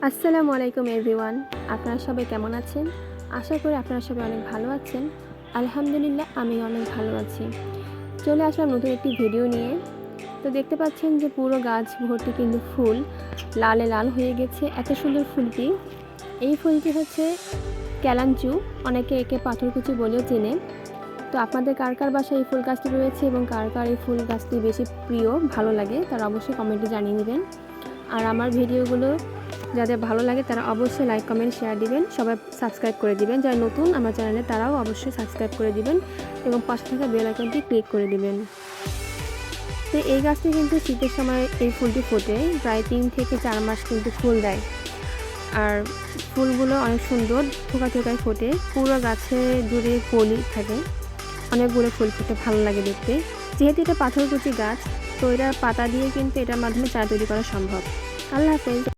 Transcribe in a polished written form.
আসসালামু আলাইকুম এভরিওয়ান। আপনারা সবাই কেমন আছেন? আশা করি আপনারা সবাই অনেক ভালো আছেন। আলহামদুলিল্লাহ আমি অনেক ভালো আছি। চলে আসলাম নতুন একটি ভিডিও নিয়ে। তো দেখতে পাচ্ছেন যে পুরো গাছ ভর্তি কিন্তু ফুল, লালে লাল হয়ে গেছে। এত সুন্দর ফুলটি। এই ফুলটি হচ্ছে ক্যালাঞ্চু, অনেকে একে পাথরকুচি বলেও চেনে। তো আপনাদের কার কার বাসায় এই ফুল গাছটি রয়েছে এবং কার কার এই ফুল গাছটি বেশি প্রিয়, ভালো লাগে, তারা অবশ্যই কমেন্টে জানিয়ে দেবেন। আর আমার ভিডিওগুলো যাদের ভালো লাগে তারা অবশ্যই লাইক কমেন্ট শেয়ার দিবেন, সবাই সাবস্ক্রাইব করে দিবেন। যারা নতুন আমার চ্যানেলে তারাও অবশ্যই সাবস্ক্রাইব করে দিবেন এবং পাশে থাকা বেল আইকনটি ক্লিক করে দিবেন। তো এই গাছটি কিন্তু শীতের সময় এই ফুলটি ফোটে, প্রায় 3 থেকে 4 মাস কিন্তু ফুল দেয়। আর ফুলগুলো অনেক সুন্দর, থোকা থোকায় ফোটে, পুরো গাছে জুড়ে কলি থাকে, অনেকগুলো ফুল ফোটে, ভালো লাগে দেখতে। যেহেতু এটা পাথরকুচি গাছ, তো এটার পাতা দিয়ে কিন্তু এটার মাধ্যমে চা তৈরি করা সম্ভব। আল্লাহ হাফেজ।